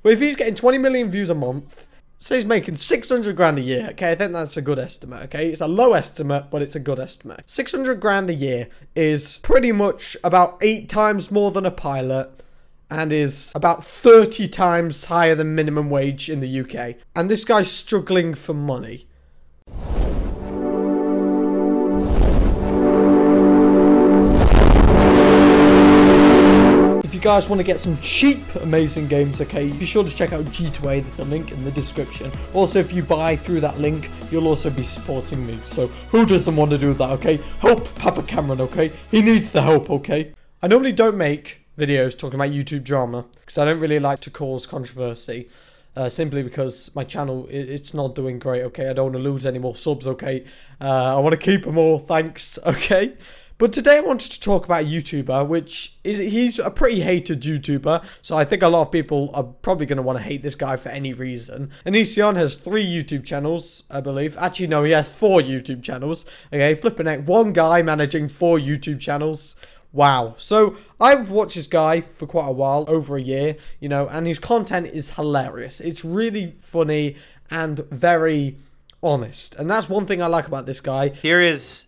Well, if he's getting 20 million views a month, so he's making 600 grand a year, okay? I think that's a good estimate, okay? It's a low estimate, but it's a good estimate. 600 grand a year is pretty much about 8 times more than a pilot and is about 30 times higher than minimum wage in the UK. And this guy's struggling for money. If you guys want to get some cheap, amazing games, okay, be sure to check out G2A. There's a link in the description. Also, if you buy through that link, you'll also be supporting me. So who doesn't want to do that, okay? Help HowToCameron, okay? He needs the help, okay? I normally don't make videos talking about YouTube drama because I don't really like to cause controversy. Simply because my channel, it's not doing great, okay? I don't want to lose any more subs, okay? I want to keep them all, thanks, okay? But today I wanted to talk about a YouTuber, he's a pretty hated YouTuber, so I think a lot of people are probably going to want to hate this guy for any reason. Onision has 3 YouTube channels, I believe. Actually, no, he has 4 YouTube channels. Okay, flipping out, one guy managing 4 YouTube channels. Wow. So I've watched this guy for quite a while, over a year, you know, and his content is hilarious. It's really funny and very honest. And that's one thing I like about this guy. Here is...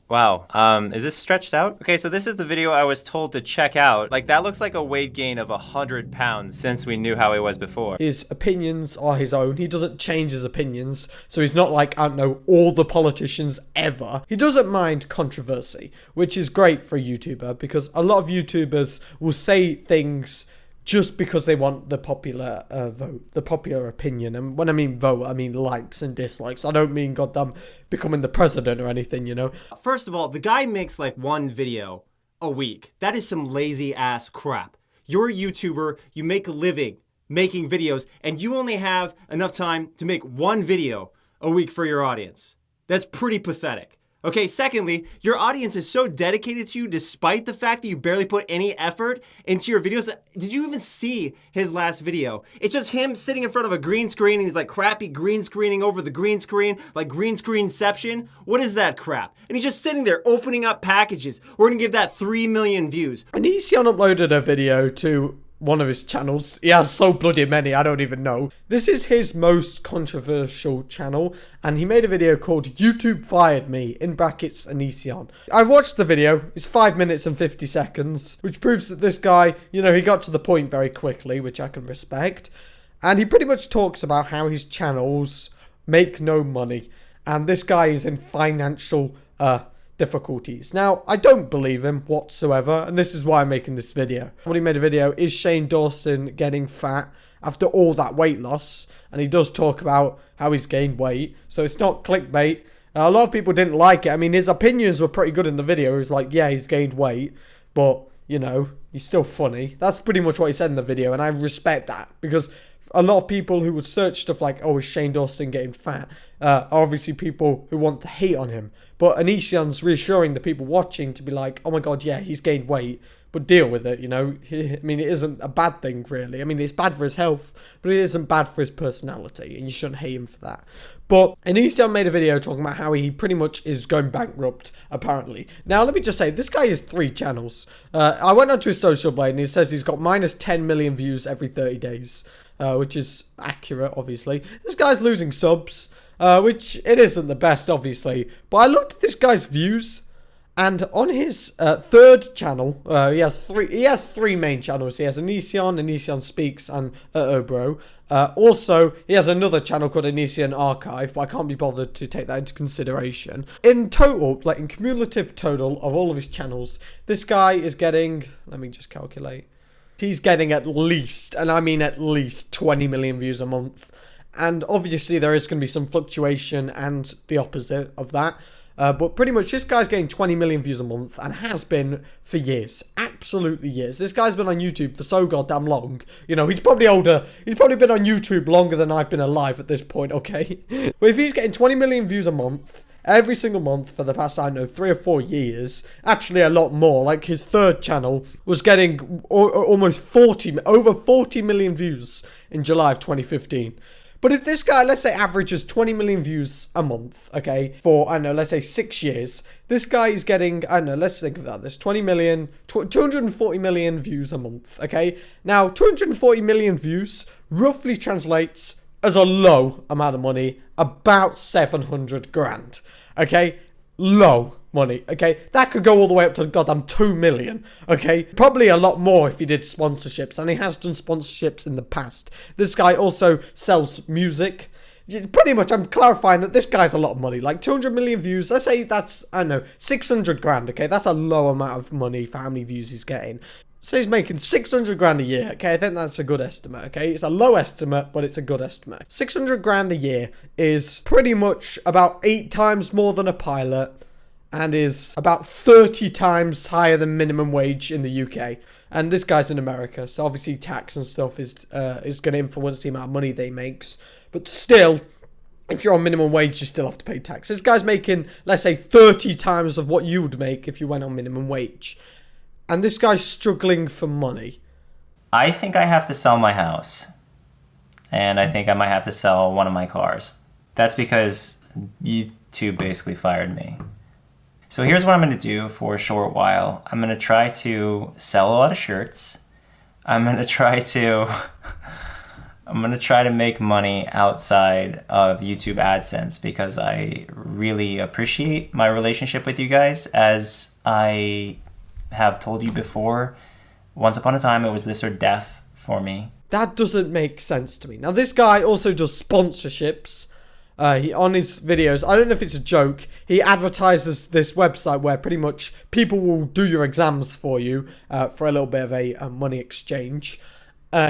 Wow, is this stretched out? Okay, so this is the video I was told to check out. Like, that looks like a weight gain of 100 pounds since we knew how he was before. His opinions are his own. He doesn't change his opinions. So he's not like, I don't know, all the politicians ever. He doesn't mind controversy, which is great for a YouTuber because a lot of YouTubers will say things just because they want the popular vote, the popular opinion. And when I mean vote, I mean likes and dislikes. I don't mean goddamn becoming the president or anything, you know. First of all, the guy makes like 1 video a week. That is some lazy ass crap. You're a YouTuber, you make a living making videos, and you only have enough time to make 1 video a week for your audience. That's pretty pathetic. Okay, secondly, your audience is so dedicated to you despite the fact that you barely put any effort into your videos. Did you even see his last video? It's just him sitting in front of a green screen and he's like crappy green screening over the green screen, like green screenception. What is that crap? And he's just sitting there opening up packages. We're gonna give that 3 million views. Onision uploaded a video to one of his channels. He has so bloody many, I don't even know. This is his most controversial channel, and he made a video called YouTube Fired Me, in brackets Onision. I've watched the video, it's 5 minutes and 50 seconds, which proves that this guy, you know, he got to the point very quickly, which I can respect. And he pretty much talks about how his channels make no money, and this guy is in financial difficulties. Now, I don't believe him whatsoever, and this is why I'm making this video. When he made a video, is Shane Dawson getting fat after all that weight loss? And he does talk about how he's gained weight, so it's not clickbait. A lot of people didn't like it. I mean, his opinions were pretty good in the video. He was like, yeah, he's gained weight, but, you know, he's still funny. That's pretty much what he said in the video, and I respect that, because a lot of people who would search stuff like, oh, is Shane Dawson getting fat, are obviously people who want to hate on him. But Onision's reassuring the people watching to be like, oh my god, yeah, he's gained weight, but deal with it, you know. I mean, it isn't a bad thing, really. I mean, it's bad for his health, but it isn't bad for his personality, and you shouldn't hate him for that. But Onision made a video talking about how he pretty much is going bankrupt, apparently. Now, let me just say, this guy has 3 channels. I went onto his social blade, and he says he's got minus 10 million views every 30 days, which is accurate, obviously. This guy's losing subs. Which it isn't the best, obviously. But I looked at this guy's views, and on his 3rd channel, he has 3 main channels. He has Onision, OnisionSpeaks, and UhOhBro. Also, he has another channel called Onision Archive, but I can't be bothered to take that into consideration. In total, like in cumulative total of all of his channels, this guy is getting, let me just calculate. He's getting at least, and I mean at least, 20 million views a month. And obviously there is going to be some fluctuation and the opposite of that. But pretty much this guy's getting 20 million views a month and has been for years. Absolutely years. This guy's been on YouTube for so goddamn long. You know, he's probably older. He's probably been on YouTube longer than I've been alive at this point, okay? But if he's getting 20 million views a month, every single month for the past, I don't know, 3 or 4 years, actually a lot more, like his 3rd channel was getting almost over 40 million views in July of 2015. But if this guy, let's say, averages 20 million views a month, okay, for, I don't know, let's say 6 years, this guy is getting, I don't know, let's think about this, 20 million, 240 million views a month, okay? Now, 240 million views roughly translates as a low amount of money, about 700 grand, okay? Low money, okay? That could go all the way up to goddamn 2 million, okay? Probably a lot more if he did sponsorships, and he has done sponsorships in the past. This guy also sells music. Pretty much, I'm clarifying that this guy's a lot of money, like 200 million views. Let's say that's, I don't know, 600 grand, okay? That's a low amount of money for how many views he's getting. So he's making 600 grand a year, okay? I think that's a good estimate, okay? It's a low estimate, but it's a good estimate. 600 grand a year is pretty much about 8 times more than a pilot, and is about 30 times higher than minimum wage in the UK. And this guy's in America, so obviously tax and stuff is going to influence the amount of money they makes. But still, if you're on minimum wage, you still have to pay tax. This guy's making, let's say, 30 times of what you would make if you went on minimum wage. And this guy's struggling for money. I think I have to sell my house. And I think I might have to sell one of my cars. That's because YouTube basically fired me. So here's what I'm going to do for a short while. I'm going to try to sell a lot of shirts. I'm going to try to make money outside of YouTube AdSense because I really appreciate my relationship with you guys. As I have told you before, once upon a time it was this or death for me. That doesn't make sense to me. Now this guy also does sponsorships. On his videos, I don't know if it's a joke, he advertises this website where pretty much people will do your exams for you for a little bit of a money exchange.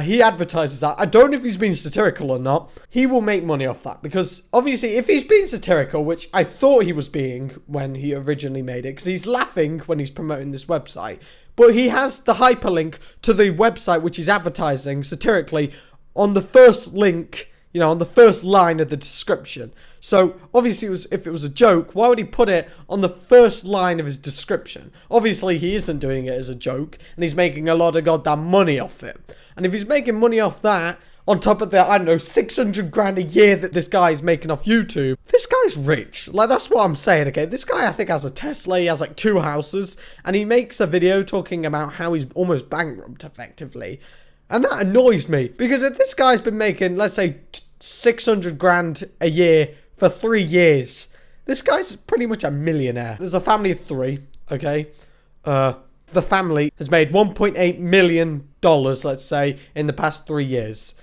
He advertises that. I don't know if he's being satirical or not. He will make money off that because obviously if he's being satirical, which I thought he was being when he originally made it, because he's laughing when he's promoting this website, but he has the hyperlink to the website which he's advertising satirically on the first link, you know, on the first line of the description. So obviously if it was a joke, why would he put it on the first line of his description? Obviously he isn't doing it as a joke, and he's making a lot of goddamn money off it. And if he's making money off that, on top of the, I don't know, 600 grand a year that this guy is making off YouTube, this guy's rich. Like, that's what I'm saying, okay? This guy, I think, has a Tesla, he has like 2 houses, and he makes a video talking about how he's almost bankrupt, effectively. And that annoys me, because if this guy's been making, let's say, 600 grand a year for 3 years, this guy's pretty much a millionaire. There's a family of 3, okay? The family has made $1.8 million, let's say, in the past 3 years.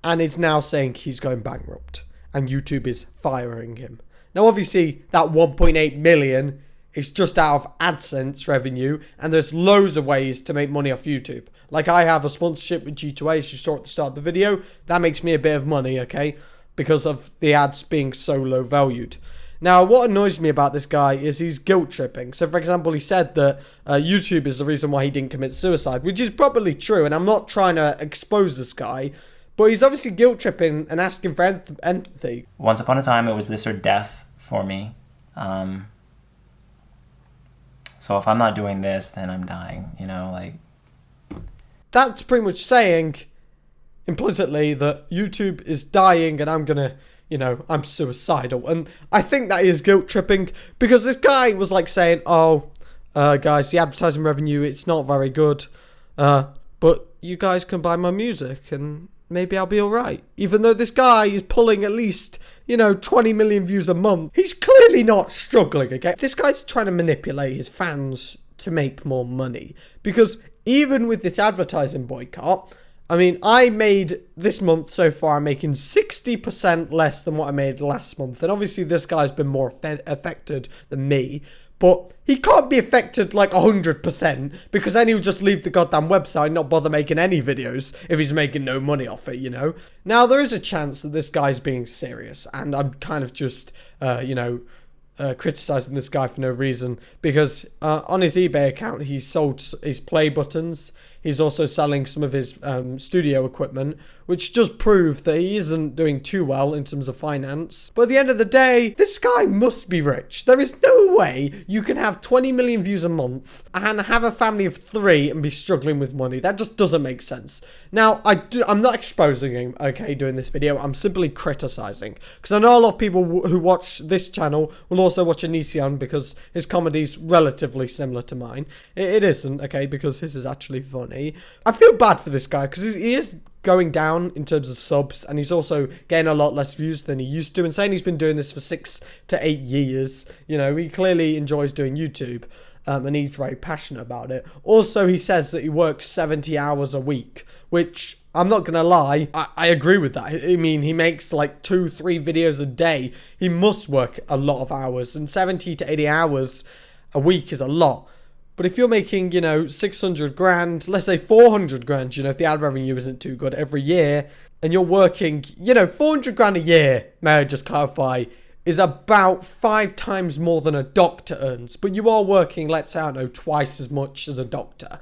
And is now saying he's going bankrupt. And YouTube is firing him. Now, obviously, that 1.8 million is just out of AdSense revenue. And there's loads of ways to make money off YouTube. Like, I have a sponsorship with G2A, as you saw at the start of the video. That makes me a bit of money, okay? Because of the ads being so low valued. Now, what annoys me about this guy is he's guilt tripping. So, for example, he said that YouTube is the reason why he didn't commit suicide, which is probably true. And I'm not trying to expose this guy, but he's obviously guilt tripping and asking for empathy. Once upon a time, it was this or death for me. So if I'm not doing this, then I'm dying, you know, like. That's pretty much saying implicitly that YouTube is dying and I'm gonna, you know, I'm suicidal. And I think that is guilt tripping because this guy was like saying, oh, guys, the advertising revenue, it's not very good. But you guys can buy my music and maybe I'll be alright. Even though this guy is pulling at least, you know, 20 million views a month. He's clearly not struggling, okay? This guy's trying to manipulate his fans to make more money. Because even with this advertising boycott, I mean, I made this month so far, I'm making 60% less than what I made last month. And obviously this guy's been more affected than me. But he can't be affected like 100% because then he'll just leave the goddamn website and not bother making any videos if he's making no money off it, you know? Now, there is a chance that this guy's being serious and I'm kind of just, criticizing this guy for no reason because on his eBay account, he sold his play buttons. he's also selling some of his studio equipment, which does prove that he isn't doing too well in terms of finance. But at the end of the day, this guy must be rich. There is no way you can have 20 million views a month and have a family of 3 and be struggling with money. That just doesn't make sense. Now, I'm not exposing him, okay, doing this video. I'm simply criticizing. Because I know a lot of people who watch this channel will also watch Onision because his comedy's relatively similar to mine. It isn't, okay, because his is actually funny. I feel bad for this guy because he is going down in terms of subs, and he's also getting a lot less views than he used to, and saying he's been doing this for 6 to 8 years. You know, he clearly enjoys doing YouTube, and he's very passionate about it. Also, he says that he works 70 hours a week, which I'm not gonna lie, I agree with that. I mean, he makes like 2-3 videos a day. He must work a lot of hours, and 70 to 80 hours a week is a lot. But if you're making, you know, 600 grand, let's say 400 grand, you know, if the ad revenue isn't too good every year, and you're working, you know, 400 grand a year, may I just clarify, is about 5 times more than a doctor earns. But you are working, let's say, I don't know, twice as much as a doctor.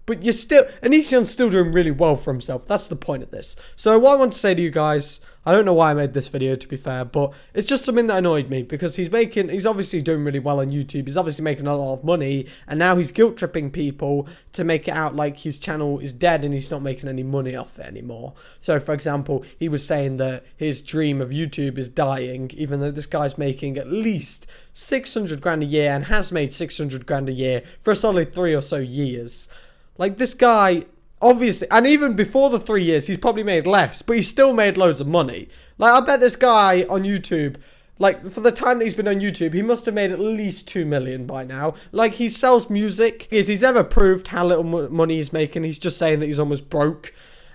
But you're still, Onision's still doing really well for himself. That's the point of this. So what I want to say to you guys, I don't know why I made this video, to be fair, but it's just something that annoyed me because he's obviously doing really well on YouTube. He's obviously making a lot of money, and now he's guilt tripping people to make it out like his channel is dead and he's not making any money off it anymore. So, for example, he was saying that his dream of YouTube is dying, even though this guy's making at least 600 grand a year and has made 600 grand a year for a solid 3 or so years. Like, this guy, obviously, and even before the 3 years, he's probably made less, but he's still made loads of money. Like, I bet this guy on YouTube, like, for the time that he's been on YouTube, he must have made at least 2 million by now. Like, he sells music. He's never proved how little money he's making. He's just saying that he's almost broke.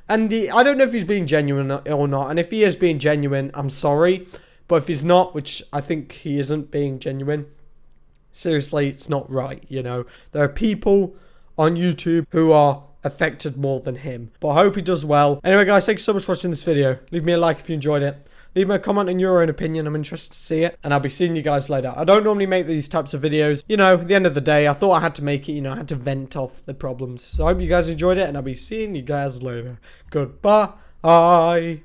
And I don't know if he's being genuine or not. And if he is being genuine, I'm sorry. But if he's not, which I think he isn't being genuine, seriously, it's not right, you know. There are people on YouTube who are affected more than him. But I hope he does well. Anyway, guys, thank you so much for watching this video. Leave me a like if you enjoyed it. Leave me a comment on your own opinion. I'm interested to see it. And I'll be seeing you guys later. I don't normally make these types of videos. You know, at the end of the day, I thought I had to make it. You know, I had to vent off the problems. So I hope you guys enjoyed it. And I'll be seeing you guys later. Goodbye.